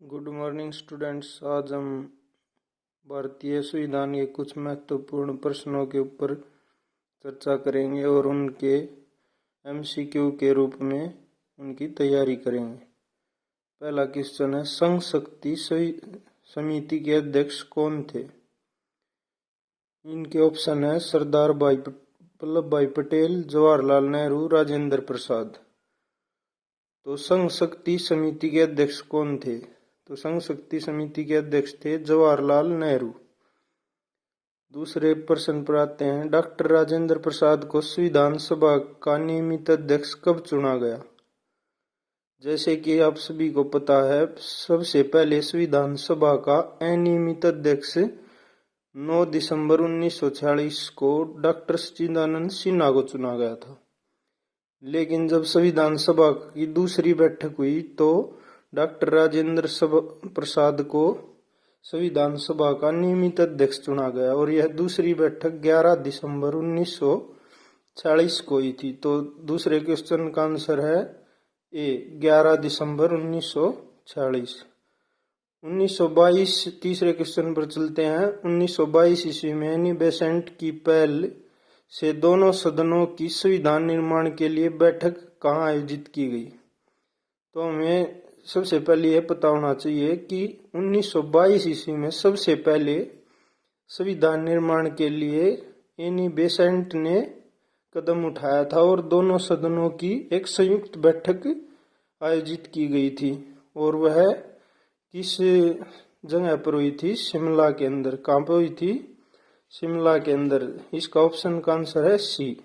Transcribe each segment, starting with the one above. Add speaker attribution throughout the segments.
Speaker 1: Good morning students. आज हम भारतीय संविधान के कुछ महत्वपूर्ण प्रश्नों के ऊपर चर्चा करेंगे और उनके एमसीक्यू के रूप में उनकी तैयारी करेंगे। पहला क्वेश्चन है, संघ शक्ति समिति के अध्यक्ष कौन थे? इनके ऑप्शन है सरदार वल्लभ भाई पटेल, जवाहरलाल नेहरू, राजेंद्र प्रसाद। तो संघ शक्ति समिति के अध्यक्ष कौन थे? तो संघ शक्ति समिति के अध्यक्ष थे जवाहरलाल नेहरू। दूसरे प्रश्न पर आते हैं, डॉक्टर राजेंद्र प्रसाद को संविधान सभा का नियमित अध्यक्ष कब चुना गया? जैसे कि आप सभी को पता है, सबसे पहले संविधान सभा का अनियमित अध्यक्ष 9 दिसंबर 1946 को डॉक्टर सच्चिदानंद सिन्हा को चुना गया था। लेकिन जब संविधान सभा की दूसरी बैठक हुई तो डॉक्टर राजेंद्र प्रसाद को संविधान सभा का नियमित अध्यक्ष चुना गया और यह दूसरी बैठक 11 दिसंबर 1946 को हुई थी। तो दूसरे क्वेश्चन का आंसर है ए, 11 दिसंबर 1946। 1922 तीसरे क्वेश्चन पर चलते हैं। 1922 ईस्वी में एनी बेसेंट की पहल से दोनों सदनों की संविधान निर्माण के लिए बैठक कहाँ आयोजित की गई? तो हमें सबसे पहले यह पता होना चाहिए कि 1922 ईस्वी में सबसे पहले संविधान निर्माण के लिए एनी बेसेंट ने कदम उठाया था और दोनों सदनों की एक संयुक्त बैठक आयोजित की गई थी। और वह किस जगह पर हुई थी? शिमला के अंदर। कहाँ पर हुई थी? शिमला के अंदर। इसका ऑप्शन का आंसर है सी।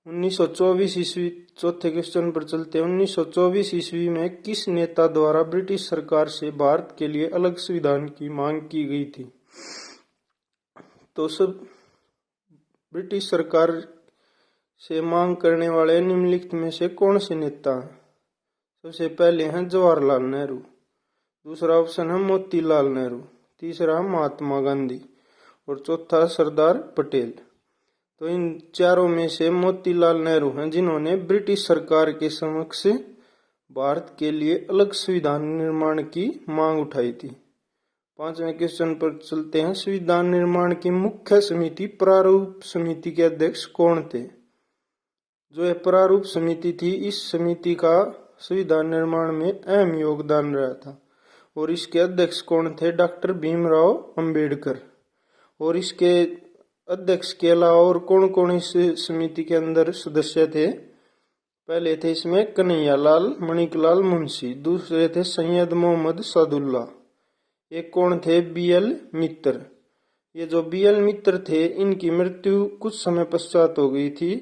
Speaker 1: 1924 ईस्वी, चौथे क्वेश्चन पर चलते हैं। 1924 ईस्वी में किस नेता द्वारा ब्रिटिश सरकार से भारत के लिए अलग संविधान की मांग की गई थी? तो सब ब्रिटिश सरकार से मांग करने वाले निम्नलिखित में से कौन से नेता हैं? सबसे पहले हैं जवाहरलाल नेहरू, दूसरा ऑप्शन है मोतीलाल नेहरू, तीसरा महात्मा गांधी और चौथा सरदार पटेल। तो इन चारों में से मोतीलाल नेहरू हैं जिन्होंने ब्रिटिश सरकार के समक्ष भारत के लिए अलग संविधान निर्माण की मांग उठाई थी। पांचवें क्वेश्चन पर चलते हैं। संविधान निर्माण की मुख्य समिति प्रारूप समिति के अध्यक्ष कौन थे? जो यह प्रारूप समिति थी, इस समिति का संविधान निर्माण में अहम योगदान रहा था और इसके अध्यक्ष कौन थे? डॉक्टर भीमराव अंबेडकर। और इसके अध्यक्ष के अलावा और कौन कौन इस समिति के अंदर सदस्य थे? पहले थे इसमें कन्हैयालाल मणिकलाल मुंशी, दूसरे थे सैयद मोहम्मद सादुल्ला, एक कौन थे? बीएल मित्र। ये जो बीएल मित्र थे, इनकी मृत्यु कुछ समय पश्चात हो गई थी।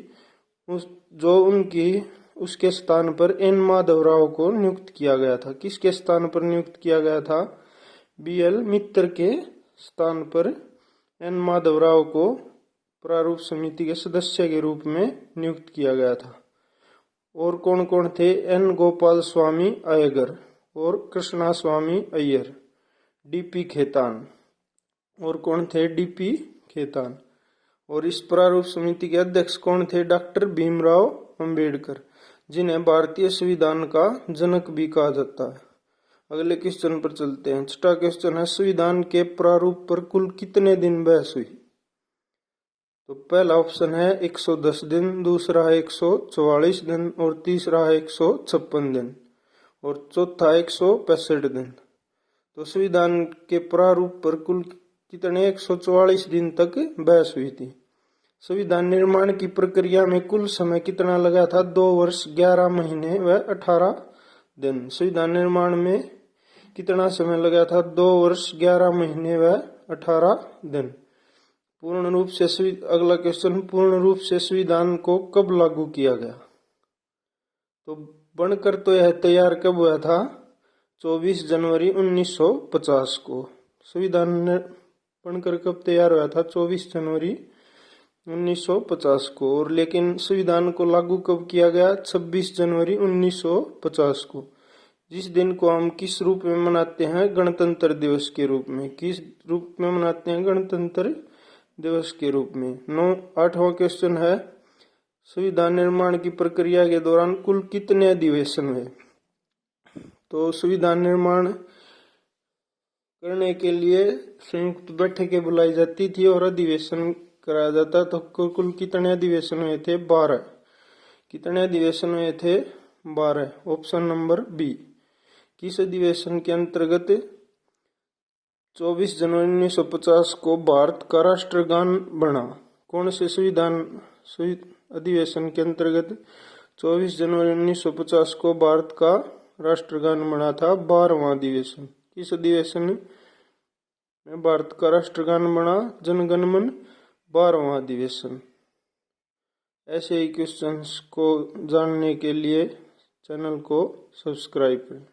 Speaker 1: उसके स्थान पर एन माधवराव को नियुक्त किया गया था। किसके स्थान पर नियुक्त किया गया था? बीएल मित्र के स्थान पर एन माधवराव को प्रारूप समिति के सदस्य के रूप में नियुक्त किया गया था। और कौन कौन थे? एन गोपाल स्वामी अय्यर और कृष्णा स्वामी अय्यर, डीपी खेतान। और कौन थे? डीपी खेतान। और इस प्रारूप समिति के अध्यक्ष कौन थे? डॉक्टर भीमराव अंबेडकर, जिन्हें भारतीय संविधान का जनक भी कहा जाता है। अगले क्वेश्चन पर चलते हैं। छठा क्वेश्चन है, संविधान के प्रारूप पर कुल कितने दिन बहस हुई? तो पहला ऑप्शन है 110 दिन, दूसरा है 144 दिन और तीसरा है 156 दिन और चौथा 165 दिन। तो संविधान के प्रारूप पर कुल कितने 144 दिन तक बहस हुई थी। संविधान निर्माण की प्रक्रिया में कुल समय कितना लगा था? 2 वर्ष 11 महीने व 18 दिन। संविधान निर्माण में कितना समय लगा था? 2 वर्ष 11 महीने व 18 दिन। पूर्ण रूप से अगला क्वेश्चन, पूर्ण रूप से संविधान को कब लागू किया गया? तो बनकर तो यह तैयार कब हुआ था? 24 जनवरी 1950 को। संविधान बनकर कब तैयार हुआ था? 24 जनवरी 1950 को। और लेकिन संविधान को लागू कब किया गया? 26 जनवरी 1950 को, जिस दिन को हम किस रूप में मनाते हैं? गणतंत्र दिवस के रूप में। किस रूप में मनाते हैं? गणतंत्र दिवस के रूप में। 8वां क्वेश्चन है, संविधान निर्माण की प्रक्रिया के दौरान कुल कितने अधिवेशन हुए? तो संविधान निर्माण करने के लिए संयुक्त बैठकें बुलाई जाती थी और अधिवेशन कराया जाता। तो कुल कितने अधिवेशन हुए थे? 12। कितने अधिवेशन हुए थे? 12। Option number B. किस अधिवेशन के अंतर्गत 24 जनवरी 1950 को भारत का राष्ट्रगान बना? कौन से संविधान अधिवेशन के अंतर्गत 24 जनवरी 1950 को भारत का राष्ट्रगान बना था? 12वां अधिवेशन। किस अधिवेशन में भारत का राष्ट्रगान बना? जनगण मन 12वां अधिवेशन। ऐसे ही क्वेश्चंस को जानने के लिए चैनल को सब्सक्राइब करें।